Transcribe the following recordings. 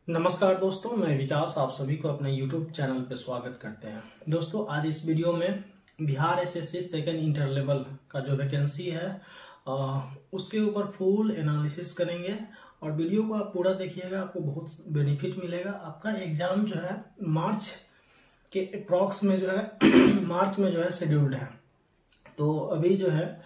नमस्कार दोस्तों, मैं विकास आप सभी को अपने YouTube चैनल पे स्वागत करते हैं। दोस्तों, आज इस वीडियो में Bihar SSC second inter level का जो वैकेंसी है उसके ऊपर फुल एनालिसिस करेंगे और वीडियो को आप पूरा देखिएगा, आपको बहुत बेनिफिट मिलेगा। आपका एग्जाम जो है मार्च के अप्रॉक्स में जो है मार्च में जो है शेड्यूल्ड है। तो अभी जो है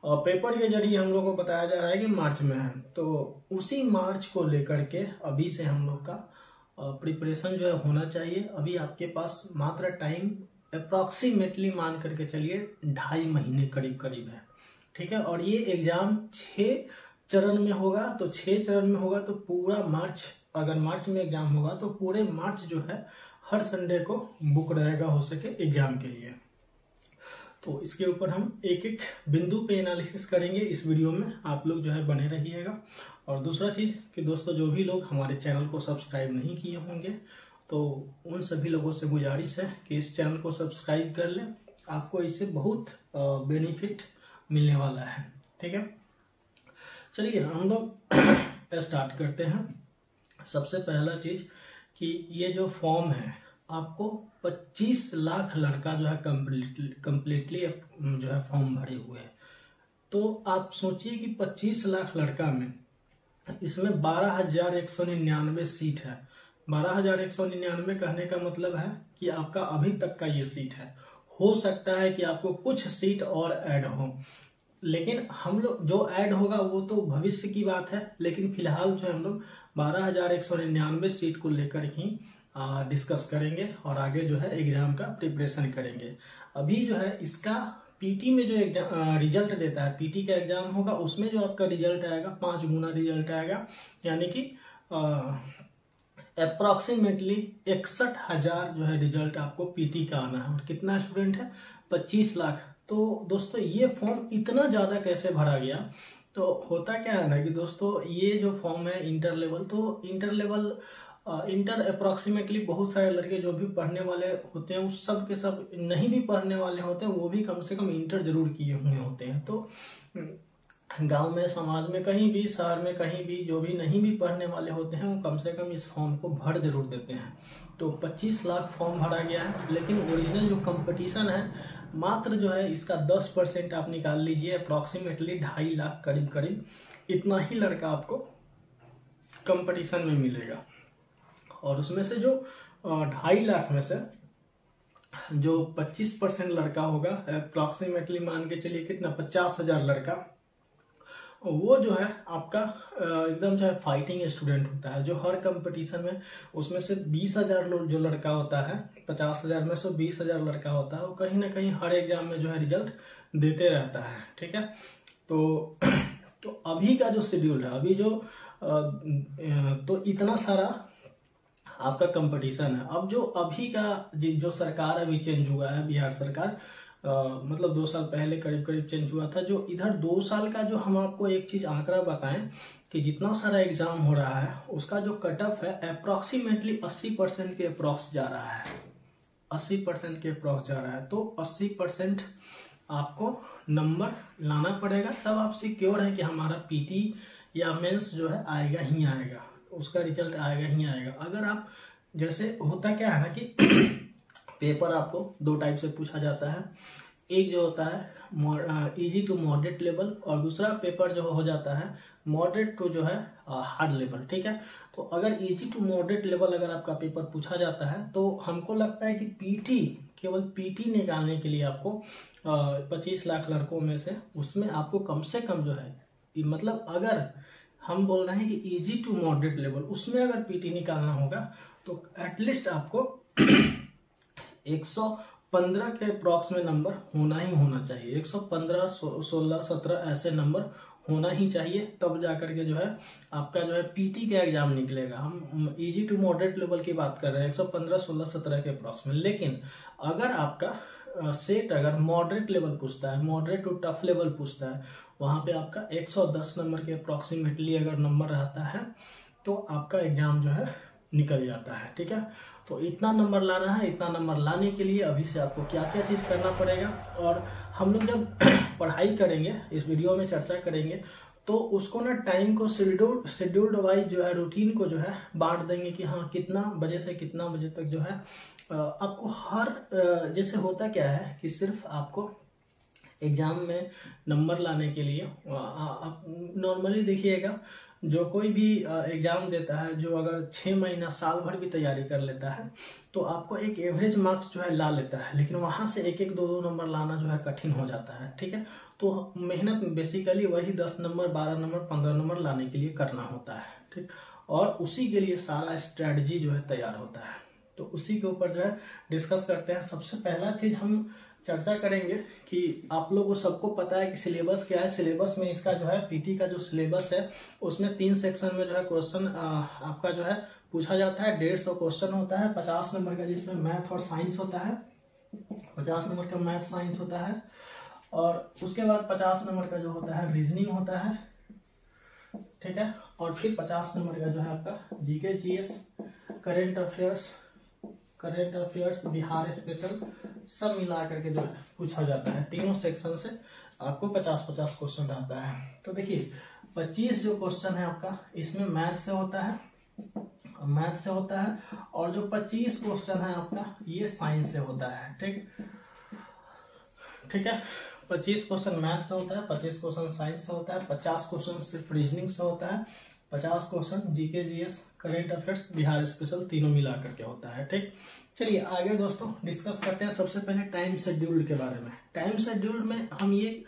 पेपर के जरिए हम लोग को बताया जा रहा है कि मार्च में है, तो उसी मार्च को लेकर के अभी से हम लोग का प्रिपरेशन जो है होना चाहिए। अभी आपके पास मात्र टाइम अप्रॉक्सीमेटली मान करके चलिए 2.5 महीने करीब करीब है, ठीक है। और ये एग्जाम 6 चरण में होगा, तो 6 चरण में होगा तो पूरा मार्च, अगर मार्च में एग्जाम होगा तो पूरे मार्च जो है हर संडे को बुक रहेगा हो सके एग्जाम के लिए। तो इसके ऊपर हम एक एक बिंदु पे एनालिसिस करेंगे इस वीडियो में, आप लोग जो है बने रहिएगा। और दूसरा चीज़ कि दोस्तों, जो भी लोग हमारे चैनल को सब्सक्राइब नहीं किए होंगे तो उन सभी लोगों से गुजारिश है कि इस चैनल को सब्सक्राइब कर लें, आपको इससे बहुत बेनिफिट मिलने वाला है, ठीक है। चलिए हम लोग स्टार्ट करते हैं। सबसे पहला चीज़ कि ये जो फॉर्म है आपको 25 लाख लड़का जो है कम्प्लीटली जो है फॉर्म भरे हुए हैं। तो आप सोचिए कि 25 लाख लड़का में इसमें 12,199 सीट है। 12,199 कहने का मतलब है कि आपका अभी तक का ये सीट है। हो सकता है कि आपको कुछ सीट और ऐड हो, लेकिन हम लोग जो ऐड होगा वो तो भविष्य की बात है, लेकिन फिलहाल जो है हम लोग 12,199 सीट को लेकर ही डिस्कस करेंगे और आगे जो है एग्जाम का प्रिपरेशन करेंगे। अभी जो है इसका पीटी में जो एग्जाम रिजल्ट देता है, पीटी का एग्जाम होगा, उसमें जो आपका रिजल्ट आएगा 5 गुना रिजल्ट आएगा, यानी कि अप्रोक्सीमेटली 61,000 जो है रिजल्ट आपको पीटी का आना है। और कितना स्टूडेंट है? 25 लाख। तो दोस्तों, ये फॉर्म इतना ज्यादा कैसे भरा गया? तो होता क्या है ना कि दोस्तों, ये जो फॉर्म है इंटर लेवल, तो इंटर अप्रोक्सीमेटली बहुत सारे लड़के जो भी पढ़ने वाले होते हैं उस सब के सब नहीं भी पढ़ने वाले होते हैं, वो भी कम से कम इंटर जरूर किए हुए होते हैं। तो गांव में, समाज में, कहीं भी, शहर में, कहीं भी जो भी नहीं भी पढ़ने वाले होते हैं वो कम से कम इस फॉर्म को भर जरूर देते हैं। तो 25 लाख फॉर्म भरा गया है, लेकिन ओरिजिनल जो कंपटीशन है मात्र जो है इसका 10% आप निकाल लीजिए, अप्रोक्सीमेटली 2.5 लाख करीब करीब इतना ही लड़का आपको कंपटीशन में मिलेगा। और उसमें से जो 2.5 लाख में से जो 25% लड़का होगा, अप्रोक्सीमेटली मान के चलिए कितना, 50,000 लड़का, वो जो है आपका एकदम जो है फाइटिंग स्टूडेंट होता है, जो हर कंपटीशन में उसमें से 20,000 जो लड़का होता है, 50,000 में से 20,000 लड़का होता है, वो कहीं ना कहीं हर एग्जाम में जो है रिजल्ट देते रहता है, ठीक है। तो अभी का जो शेड्यूल है, अभी जो तो इतना सारा आपका कंपटीशन है। अब जो अभी का जो सरकार अभी चेंज हुआ है, बिहार सरकार, मतलब 2 साल पहले करीब करीब चेंज हुआ था। जो इधर 2 साल का जो हम आपको एक चीज आंकड़ा बताएं कि जितना सारा एग्जाम हो रहा है उसका जो कट ऑफ है अप्रोक्सीमेटली 80% के अप्रोक्स जा रहा है, 80% के अप्रोक्स जा रहा है। तो 80% आपको नंबर लाना पड़ेगा, तब आप सिक्योर है कि हमारा पीटी या मेंस जो है आएगा ही आएगा, उसका रिजल्ट आएगा ही आएगा। अगर आप, जैसे होता क्या है ना कि पेपर आपको 2 टाइप से पूछा जाता है, एक जो होता है इजी टू मॉडरेट लेवल, और दूसरा पेपर जो हो जाता है मॉडरेट टू जो है हार्ड लेवल, ठीक है। तो अगर इजी टू मॉडरेट लेवल अगर आपका पेपर पूछा जाता है तो हमको लगता है कि पीटी, केवल पीटी निकालने के लिए आपको 25 लाख लड़कों में से उसमें आपको कम से कम जो है, मतलब अगर हम बोल रहे हैं कि इजी टू मॉडरेट लेवल, उसमें अगर पीटी निकालना होगा तो एटलीस्ट आपको 115 के अप्रॉक्स में नंबर होना ही होना चाहिए। 115, 16, 17 ऐसे नंबर होना ही चाहिए, तब जाकर के जो है आपका जो है पीटी का एग्जाम निकलेगा। हम इजी टू मॉडरेट लेवल की बात कर रहे हैं, 115, 16, 17 के अप्रॉक्स में। लेकिन अगर आपका सेट अगर मॉडरेट लेवल पूछता है, मॉडरेट टू टफ लेवल पूछता है, वहां पे आपका 110 नंबर के अप्रोक्सीमेटली अगर नंबर रहता है तो आपका एग्जाम जो है निकल जाता है, ठीक है। तो इतना नंबर लाना है। इतना नंबर लाने के लिए अभी से आपको क्या क्या चीज करना पड़ेगा, और हम लोग जब पढ़ाई करेंगे, इस वीडियो में चर्चा करेंगे, तो उसको ना टाइम को शेड्यूल्ड वाइज जो है रूटीन को जो है बांट देंगे कि हाँ कितना बजे से कितना बजे तक जो है आपको हर जैसे होता क्या है कि सिर्फ आपको एग्जाम में नंबर लाने के लिए आप नॉर्मली देखिएगा, जो कोई भी एग्जाम देता है, जो अगर 6 महीना साल भर भी तैयारी कर लेता है तो आपको एक एवरेज मार्क्स जो है ला लेता है, लेकिन वहां से एक एक दो दो नंबर लाना जो है कठिन हो जाता है। ठीक है, तो मेहनत बेसिकली वही 10 नंबर 12 नंबर 15 नंबर लाने के लिए करना होता है। ठीक, और उसी के लिए सारा स्ट्रेटजी जो है तैयार होता है। तो उसी के ऊपर जो है डिस्कस करते हैं। सबसे पहला चीज हम चर्चा करेंगे कि आप लोगों को सबको पता है कि सिलेबस क्या है। सिलेबस में इसका जो है पीटी का जो सिलेबस है उसमें 3 सेक्शन में जो है क्वेश्चन आपका जो है पूछा जाता है। 150 क्वेश्चन होता है 50 नंबर का, जिसमें मैथ और साइंस होता है। 50 नंबर का मैथ साइंस होता है, और उसके बाद 50 नंबर का जो होता है रीजनिंग होता है। ठीक है, और फिर 50 नंबर का जो है आपका GK GS, current affairs, Bihar special, सब मिला करके जो है पूछा जाता है। तीनों सेक्शन से आपको 50-50 क्वेश्चन आता है। तो देखिए 25 जो क्वेश्चन है आपका इसमें मैथ से होता है, और जो 25 क्वेश्चन है आपका ये साइंस से होता है। ठीक है, 25 क्वेश्चन मैथ से होता है, 25 क्वेश्चन साइंस से होता है, 50 क्वेश्चन सिर्फ रीजनिंग से होता है, 50 question GK GS, current affairs, Bihar special, तीनों मिला करके होता है। ठीक, चलिए आगे दोस्तों डिस्कस करते हैं। सबसे पहले टाइम शेड्यूल के बारे में। टाइम शेड्यूल में हम ये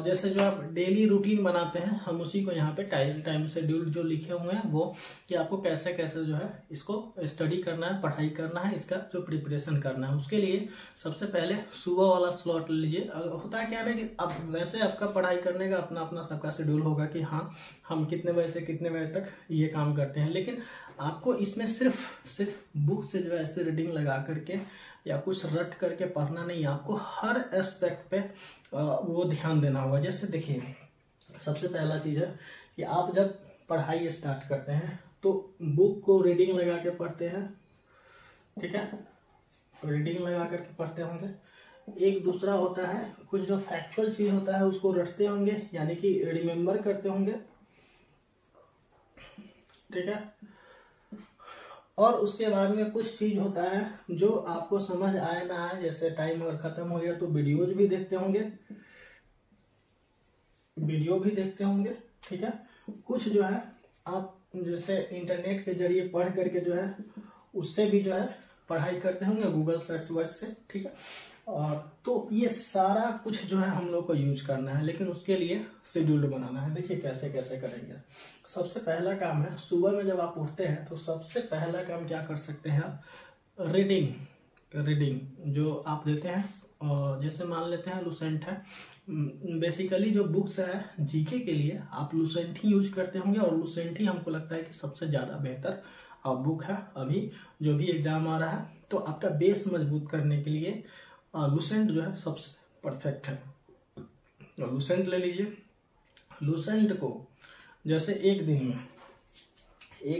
जैसे जो आप डेली रूटीन बनाते हैं, हम उसी को यहाँ पे टाइम शेड्यूल जो लिखे हुए हैं वो कि आपको कैसे कैसे जो है इसको स्टडी करना है, पढ़ाई करना है, इसका जो प्रिपरेशन करना है। उसके लिए सबसे पहले सुबह वाला स्लॉट लीजिए। होता है क्या ना कि अब वैसे आपका पढ़ाई करने का अपना अपना सबका शेड्यूल होगा कि हाँ हम कितने बजे से कितने बजे तक ये काम करते हैं, लेकिन आपको इसमें सिर्फ बुक से जो है ऐसे रीडिंग लगा करके या कुछ रट करके पढ़ना नहीं, आपको हर एस्पेक्ट पे वो ध्यान देना होगा। जैसे देखिए सबसे पहला चीज है कि आप जब पढ़ाई स्टार्ट करते हैं तो बुक को रीडिंग लगा के पढ़ते हैं। ठीक है, रीडिंग लगा करके पढ़ते होंगे। एक दूसरा होता है कुछ जो फैक्चुअल चीज होता है उसको रटते होंगे, यानी कि रिमेम्बर करते होंगे। ठीक है, और उसके बाद में कुछ चीज होता है जो आपको समझ आए ना आए, जैसे टाइम अगर खत्म हो गया तो वीडियो भी देखते होंगे। ठीक है, कुछ जो है आप जैसे इंटरनेट के जरिए पढ़ करके जो है उससे भी जो है पढ़ाई करते होंगे, गूगल सर्च वर्च से। ठीक है, और तो ये सारा कुछ जो है हम लोग को यूज करना है, लेकिन उसके लिए शेड्यूल बनाना है। देखिए कैसे कैसे करेंगे। सबसे पहला काम है सुबह में जब आप उठते हैं तो सबसे पहला काम क्या कर सकते हैं आप, रीडिंग जो आप देते हैं, जैसे मान लेते हैं लुसेंट है। बेसिकली जो बुक्स है जीके के लिए आप लुसेंट ही यूज करते होंगे, और लुसेंट ही हमको लगता है कि सबसे ज्यादा बेहतर बुक है अभी जो भी एग्जाम आ रहा है। तो आपका बेस मजबूत करने के लिए लुसेंट जो है सबसे परफेक्ट है। तो लुसेंट ले लीजिए। लुसेंट को जैसे एक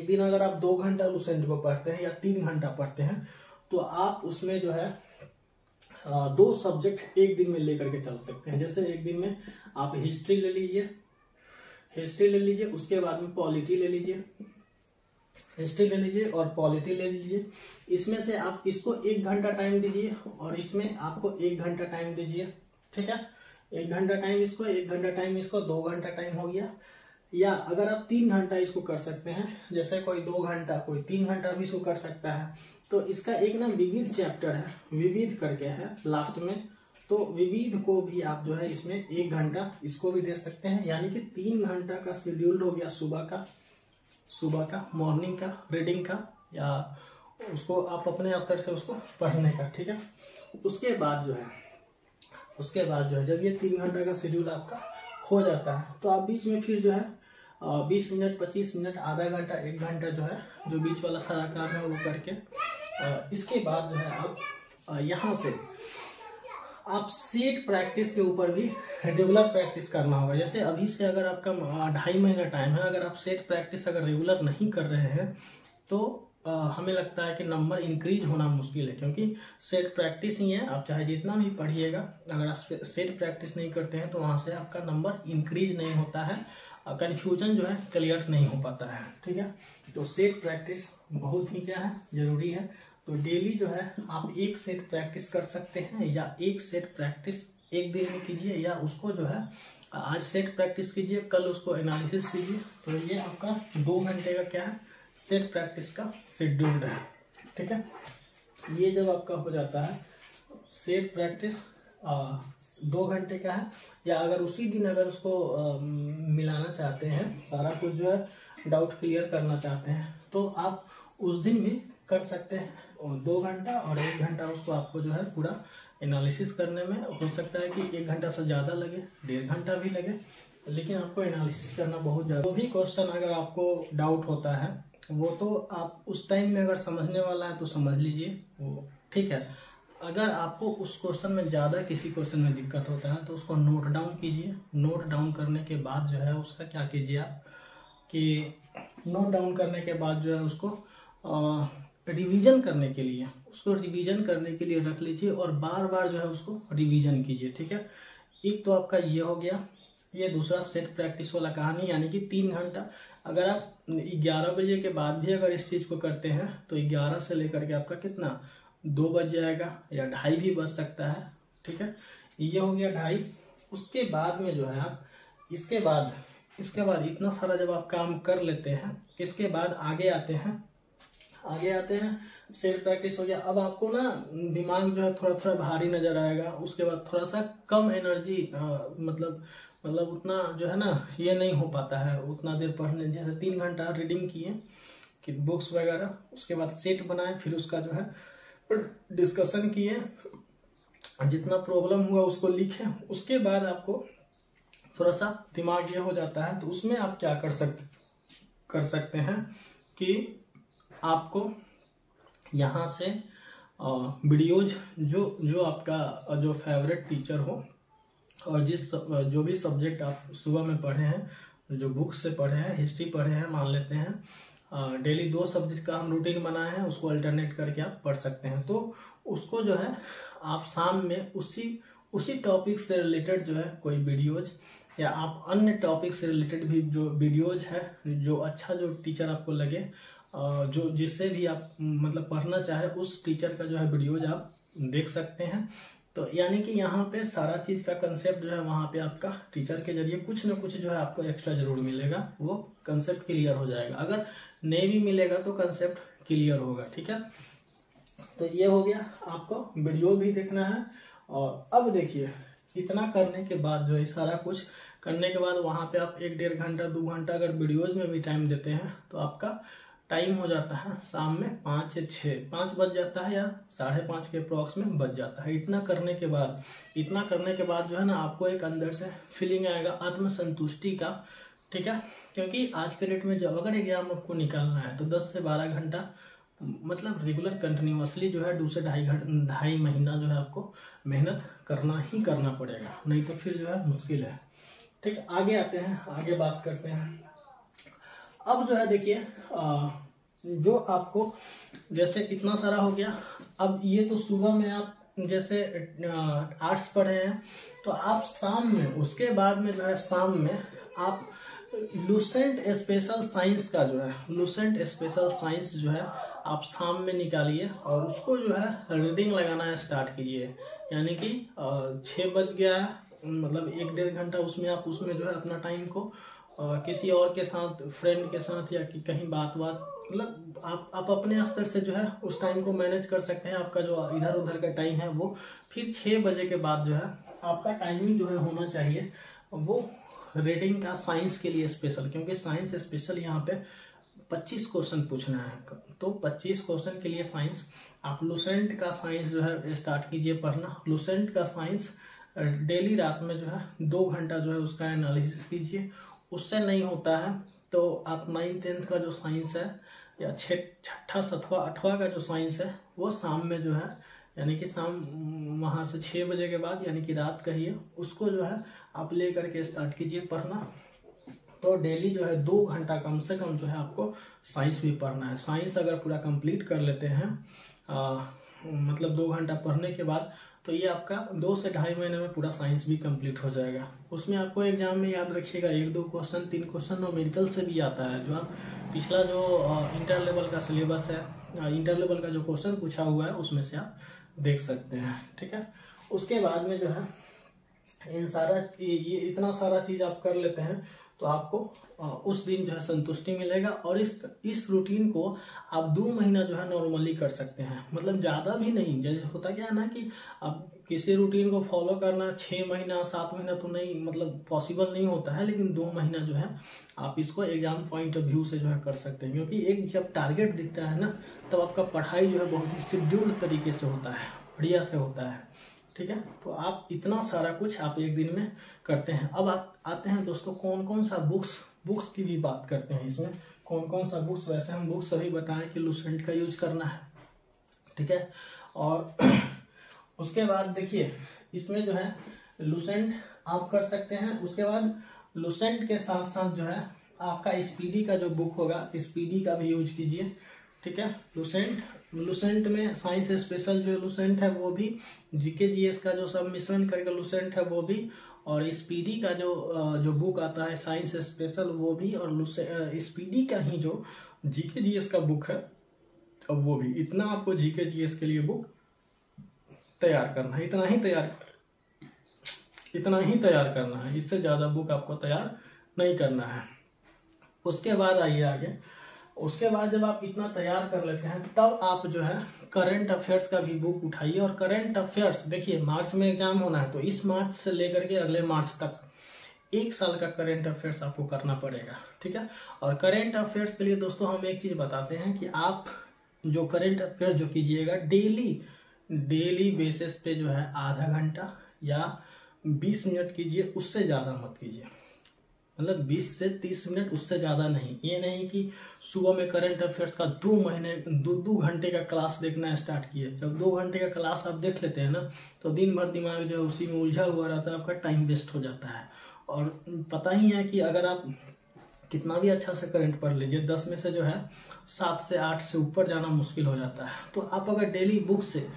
दिन अगर आप 2 घंटा लुसेंट को पढ़ते हैं या 3 घंटा पढ़ते हैं तो आप उसमें जो है 2 सब्जेक्ट एक दिन में लेकर के चल सकते हैं। जैसे एक दिन में आप हिस्ट्री ले लीजिए, उसके बाद में पॉलिटी ले लीजिए, हिस्ट्री ले लीजिए और पॉलिटी ले लीजिए। इसमें से आप इसको 1 घंटा टाइम दीजिए और इसमें आपको 1 घंटा टाइम दीजिए। ठीक है, 1 घंटा टाइम इसको, 1 घंटा टाइम इसको, 2 घंटा टाइम हो गया। या अगर आप 3 घंटा इसको कर सकते हैं, जैसे कोई 2 घंटा कोई 3 घंटा भी इसको कर सकता है, तो इसका एक ना विविध चैप्टर है, विविध करके है लास्ट में, तो विविध को भी आप जो है इसमें 1 घंटा इसको भी दे सकते हैं। यानी कि 3 घंटा का शेड्यूल हो गया सुबह का मॉर्निंग का रीडिंग का, या उसको आप अपने स्तर से उसको पढ़ने का। ठीक है, उसके बाद जो है जब ये 3 घंटा का शेड्यूल आपका हो जाता है तो आप बीच में फिर जो है 20 मिनट 25 मिनट आधा घंटा 1 घंटा जो है जो बीच वाला सारा काम है वो करके इसके बाद जो है आप यहाँ से आप सेट प्रैक्टिस के ऊपर भी रेगुलर प्रैक्टिस करना होगा। जैसे अभी से अगर आपका 2.5 महीना टाइम है, अगर आप सेट प्रैक्टिस अगर रेगुलर नहीं कर रहे हैं तो हमें लगता है कि नंबर इंक्रीज होना मुश्किल है, क्योंकि सेट प्रैक्टिस ही है। आप चाहे जितना भी पढ़िएगा, अगर आप सेट प्रैक्टिस नहीं करते हैं तो वहां से आपका नंबर इंक्रीज नहीं होता है। कन्फ्यूजन जो है क्लियर नहीं हो पाता है। ठीक है, तो सेट प्रैक्टिस बहुत ही क्या है, जरूरी है। तो डेली जो है आप एक सेट प्रैक्टिस कर सकते हैं, या एक सेट प्रैक्टिस एक दिन में कीजिए, या उसको जो है आज सेट प्रैक्टिस कीजिए, कल उसको एनालिसिस कीजिए। तो ये आपका 2 घंटे का क्या है, सेट प्रैक्टिस का शेड्यूल्ड है। ठीक है, ये जब आपका हो जाता है सेट प्रैक्टिस 2 घंटे का है, या अगर उसी दिन अगर उसको मिलाना चाहते हैं, सारा कुछ जो है डाउट क्लियर करना चाहते हैं, तो आप उस दिन भी कर सकते हैं। और 2 घंटा और 1 घंटा उसको आपको जो है पूरा एनालिसिस करने में हो सकता है कि 1 घंटा से ज़्यादा लगे, 1.5 घंटा भी लगे, लेकिन आपको एनालिसिस करना बहुत ज़्यादा। वो भी क्वेश्चन अगर आपको डाउट होता है वो तो आप उस टाइम में अगर समझने वाला है तो समझ लीजिए वो, ठीक है। अगर आपको उस क्वेश्चन में ज़्यादा किसी क्वेश्चन में दिक्कत होता है तो उसको नोट डाउन कीजिए। नोट डाउन करने के बाद जो है उसका क्या कीजिए आप कि नोट डाउन करने के बाद जो है उसको रिवीजन करने के लिए रख लीजिए, और बार बार जो है उसको रिवीजन कीजिए। ठीक है, एक तो आपका ये हो गया, ये दूसरा सेट प्रैक्टिस वाला कहानी, यानी कि 3 घंटा। अगर आप 11 बजे के बाद भी अगर इस चीज़ को करते हैं तो 11 से लेकर के आपका कितना 2 बज जाएगा, या 2:30 भी बज सकता है। ठीक है, ये हो गया 2:30। उसके बाद में जो है आप इसके बाद इतना सारा जब आप काम कर लेते हैं, इसके बाद आगे आते हैं सेल्फ प्रैक्टिस हो गया। अब आपको ना दिमाग जो है थोड़ा थोड़ा भारी नजर आएगा, उसके बाद थोड़ा सा कम एनर्जी, मतलब उतना जो है ना ये नहीं हो पाता है उतना देर पढ़ने। जैसे 3 घंटा रीडिंग किए कि बुक्स वगैरह, उसके बाद सेट बनाए, फिर उसका जो है डिस्कशन किए, जितना प्रॉब्लम हुआ उसको लिखे, उसके बाद आपको थोड़ा सा दिमाग ये हो जाता है। तो उसमें आप क्या कर सकते हैं कि आपको यहाँ से वीडियोज जो आपका जो फेवरेट टीचर हो, और जो भी सब्जेक्ट आप सुबह में पढ़े हैं, जो बुक्स से पढ़े हैं, हिस्ट्री पढ़े हैं मान लेते हैं, डेली 2 सब्जेक्ट का हम रूटीन बनाए हैं, उसको अल्टरनेट करके आप पढ़ सकते हैं। तो उसको जो है आप शाम में उसी टॉपिक से रिलेटेड जो है कोई वीडियोज, या आप अन्य टॉपिक से रिलेटेड भी जो वीडियोज है, जो अच्छा जो टीचर आपको लगे, जो जिससे भी आप मतलब पढ़ना चाहे, उस टीचर का जो है वीडियोज आप देख सकते हैं। तो यानी कि यहाँ पे सारा चीज का कंसेप्ट जो है वहाँ पे आपका टीचर के जरिए कुछ ना कुछ जो है आपको एक्स्ट्रा जरूर मिलेगा, वो कंसेप्ट क्लियर हो जाएगा। अगर नहीं भी मिलेगा तो कंसेप्ट क्लियर होगा। ठीक है, तो ये हो गया, आपको वीडियो भी देखना है। और अब देखिए, इतना करने के बाद जो है सारा कुछ करने के बाद वहाँ पे आप 1-1.5 घंटा 2 घंटा अगर वीडियोज में भी टाइम देते हैं तो आपका टाइम हो जाता है शाम में 5 या 5 बज जाता है, या 5:30 के अप्रॉक्स में बज जाता है। इतना करने के बाद जो है ना आपको एक अंदर से फीलिंग आएगा आत्मसंतुष्टि का। ठीक है, क्योंकि आज के डेट में जब अगर एग्जाम आपको निकालना है तो 10 से 12 घंटा मतलब रेगुलर कंटिन्यूअसली जो है 2 से 2.5 महीना जो है आपको मेहनत करना ही करना पड़ेगा, नहीं तो फिर जो है मुश्किल है। ठीक, आगे आते हैं, आगे बात करते हैं। अब जो है देखिए, जो आपको जैसे इतना सारा हो गया। अब ये तो सुबह में आप जैसे आर्ट्स पढ़े हैं, तो आप शाम में, उसके बाद में जो है शाम में आप लुसेंट स्पेशल साइंस का जो है लुसेंट स्पेशल साइंस जो है आप शाम में निकालिए, और उसको जो है रीडिंग लगाना स्टार्ट कीजिए। यानी कि 6 बज गया है, मतलब 1-1.5 घंटा उसमें जो है अपना टाइम को किसी और के साथ, फ्रेंड के साथ, या कि कहीं बात मतलब आप अपने स्तर से जो है उस टाइम को मैनेज कर सकते हैं। आपका जो इधर उधर का टाइम है वो फिर 6 बजे के बाद जो है आपका टाइमिंग जो है होना चाहिए वो रीडिंग का साइंस के लिए स्पेशल, क्योंकि साइंस स्पेशल यहाँ पे 25 क्वेश्चन पूछना है। तो 25 क्वेश्चन के लिए साइंस, आप लुसेंट का साइंस जो है स्टार्ट कीजिए पढ़ना। लुसेंट का साइंस डेली रात में जो है 2 घंटा जो है उसका एनालिसिस कीजिए। उससे नहीं होता है तो आप 9th-10th का जो साइंस है, या 6ठा 7वां 8वां का जो साइंस है, वो शाम में जो है, यानी कि शाम वहाँ से 6 बजे के बाद, यानी कि रात कहिए, उसको जो है आप ले करके स्टार्ट कीजिए पढ़ना। तो डेली जो है 2 घंटा कम से कम जो है आपको साइंस भी पढ़ना है। साइंस अगर पूरा कंप्लीट कर लेते हैं, मतलब 2 घंटा पढ़ने के बाद, तो ये आपका 2 से 2.5 महीने में पूरा साइंस भी कंप्लीट हो जाएगा। उसमें आपको एग्जाम में याद रखिएगा 1-2 क्वेश्चन 3 क्वेश्चन और मेडिकल से भी आता है, जो आप पिछला जो इंटर लेवल का सिलेबस है, इंटर लेवल का जो क्वेश्चन पूछा हुआ है उसमें से आप देख सकते हैं। ठीक है, उसके बाद में जो है ये इतना सारा चीज आप कर लेते हैं तो आपको उस दिन जो है संतुष्टि मिलेगा। और इस रूटीन को आप 2 महीना जो है नॉर्मली कर सकते हैं, मतलब ज्यादा भी नहीं। जैसे होता क्या है ना कि अब किसी रूटीन को फॉलो करना 6 महीना 7 महीना तो नहीं, मतलब पॉसिबल नहीं होता है, लेकिन 2 महीना जो है आप इसको एग्जाम पॉइंट ऑफ व्यू से जो है कर सकते हैं। क्योंकि एक जब टारगेट दिखता है ना, तब आपका पढ़ाई जो है बहुत ही शेड्यूल्ड तरीके से होता है, बढ़िया से होता है। ठीक है, तो आप इतना सारा कुछ आप एक दिन में करते हैं। अब आप आते हैं दोस्तों कौन कौन सा बुक्स की भी बात करते हैं। इसमें कौन कौन सा बुक्स, वैसे हम बुक्स सभी बताएं कि लुसेंट का यूज करना है। ठीक है, और उसके बाद देखिए इसमें जो है लुसेंट आप कर सकते हैं। उसके बाद लुसेंट के साथ साथ जो है आपका स्पीडी का जो बुक होगा, स्पीडी का भी यूज कीजिए। ठीक है, लुसेंट में साइंस स्पेशल जो लुसेंट है वो भी, जीके जीएस का जो सब मिश्रण करके लुसेंट है वो भी, और स्पीडी का जो बुक आता है साइंस स्पेशल वो भी, और स्पीडी का ही जो जीके जीएस का बुक है अब वो भी। इतना आपको जीके जीएस के लिए बुक तैयार करना है, इतना ही तैयार करना है, इससे ज्यादा बुक आपको तैयार नहीं करना है। उसके बाद आइए आगे। उसके बाद जब आप इतना तैयार कर लेते हैं तब आप जो है करंट अफेयर्स का भी बुक उठाइए। और करंट अफेयर्स देखिए मार्च में एग्जाम होना है, तो इस मार्च से लेकर के अगले मार्च तक 1 साल का करंट अफेयर्स आपको करना पड़ेगा। ठीक है, और करंट अफेयर्स के लिए दोस्तों हम एक चीज बताते हैं कि आप जो करंट अफेयर्स जो कीजिएगा डेली बेसिस पे जो है आधा घंटा या 20 मिनट कीजिए, उससे ज्यादा मत कीजिए। मतलब 20 से 30 मिनट, उससे ज्यादा नहीं। ये नहीं कि सुबह में करंट अफेयर्स का 2 घंटे का क्लास देखना स्टार्ट किए। जब 2 घंटे का क्लास आप देख लेते हैं ना, तो दिन भर दिमाग जो है उसी में उलझा हुआ रहता है, आपका टाइम वेस्ट हो जाता है। और पता ही है कि अगर आप कितना भी अच्छा से करंट पढ़ लीजिए, 10 में से जो है 7 से 8 से ऊपर जाना मुश्किल हो जाता है। तो आप अगर डेली बुक से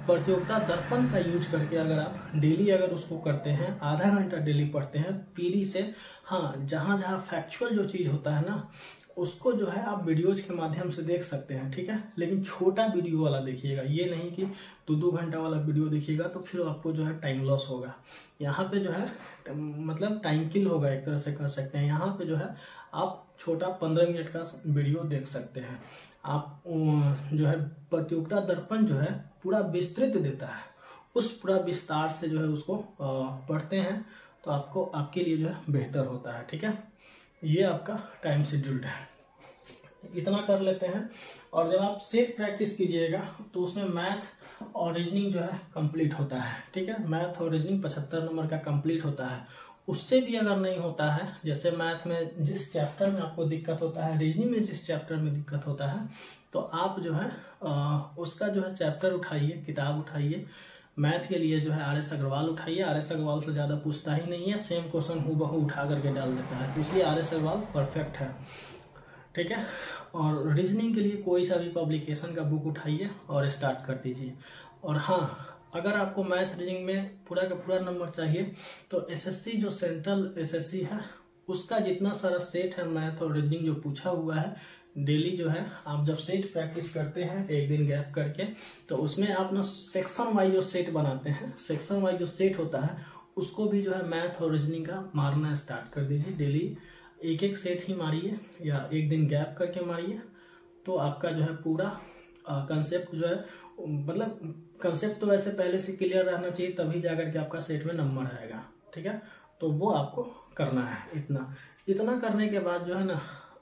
प्रतियोगिता दर्पण का यूज करके अगर आप डेली अगर उसको करते हैं, आधा घंटा डेली पढ़ते हैं पीडी से, हाँ जहां जहां फैक्चुअल जो चीज होता है ना उसको जो है आप वीडियोज के माध्यम से देख सकते हैं। ठीक है, लेकिन छोटा वीडियो वाला देखिएगा, ये नहीं कि 2-2 घंटा वाला वीडियो देखिएगा, तो फिर आपको जो है टाइम लॉस होगा। यहाँ पे जो है मतलब टाइम किल होगा, एक तरह से कर सकते हैं। यहाँ पे जो है आप छोटा 15 मिनट का वीडियो देख सकते हैं। आप जो है प्रतियोगिता दर्पण जो है पूरा विस्तृत देता है, उस पूरा विस्तार से जो है उसको पढ़ते हैं तो आपके लिए जो है बेहतर होता है। ठीक है, ये आपका टाइम शेड्यूल्ड है, इतना कर लेते हैं। और जब आप सेट प्रैक्टिस कीजिएगा तो उसमें मैथ और रीजनिंग जो है कंप्लीट होता है। ठीक है, मैथ और रीजनिंग 75 नंबर का कंप्लीट होता है। उससे भी अगर नहीं होता है, जैसे मैथ में जिस चैप्टर में आपको दिक्कत होता है, रीजनिंग में जिस चैप्टर में दिक्कत होता है, तो आप जो है उसका जो है चैप्टर उठाइए, किताब उठाइए। मैथ के लिए जो है RS अग्रवाल उठाइए, RS अग्रवाल से ज्यादा पूछता ही नहीं है, सेम क्वेश्चन हूबहू उठा करके डाल देता है, तो इसलिए RS अग्रवाल परफेक्ट है। ठीक है, और रीजनिंग के लिए कोई सा भी पब्लिकेशन का बुक उठाइए और स्टार्ट कर दीजिए। और हाँ, अगर आपको मैथ रीजनिंग में पूरा का पूरा नंबर चाहिए तो SSC जो सेंट्रल SSC है उसका जितना सारा सेट है मैथ और रीजनिंग जो पूछा हुआ है, डेली जो है आप जब सेट प्रैक्टिस करते हैं एक दिन गैप करके, तो उसमें आप ना सेक्शन वाइज जो सेट बनाते हैं, सेक्शन वाइज जो सेट होता है उसको भी जो है मैथ और रीजनिंग का मारना स्टार्ट कर दीजिए। डेली एक सेट ही मारिए या एक दिन गैप करके मारिए, तो आपका जो है पूरा कंसेप्ट जो है, मतलब कंसेप्ट तो वैसे पहले से क्लियर रहना चाहिए, तभी जाकर के आपका सेट में नंबर आएगा। ठीक है, तो वो आपको करना है। इतना करने के बाद जो है ना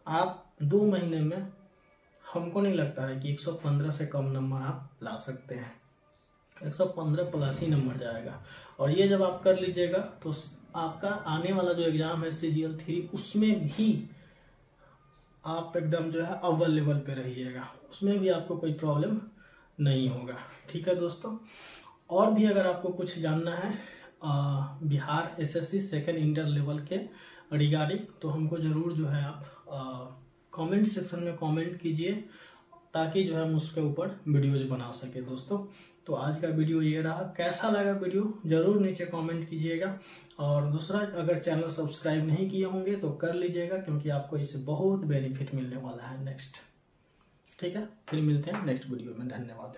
आप 2 महीने में, हमको नहीं लगता है कि 115 से कम नंबर आप ला सकते हैं, 115 प्लस ही नंबर जाएगा। और ये जब आप कर लीजिएगा तो आपका आने वाला जो एग्जाम है CGL 3, उसमें भी आप एकदम जो है अव्वल लेवल पे रहिएगा, उसमें भी आपको कोई प्रॉब्लम नहीं होगा। ठीक है दोस्तों, और भी अगर आपको कुछ जानना है Bihar SSC second inter level के रिगार्डिंग, तो हमको जरूर जो है आप कमेंट सेक्शन में कमेंट कीजिए। ताकि जो है हम उसके ऊपर वीडियोज बना सके दोस्तों। तो आज का वीडियो ये रहा, कैसा लगा वीडियो जरूर नीचे कमेंट कीजिएगा। और दूसरा, अगर चैनल सब्सक्राइब नहीं किए होंगे तो कर लीजिएगा, क्योंकि आपको इससे बहुत बेनिफिट मिलने वाला है नेक्स्ट। ठीक है, फिर मिलते हैं नेक्स्ट वीडियो में। धन्यवाद।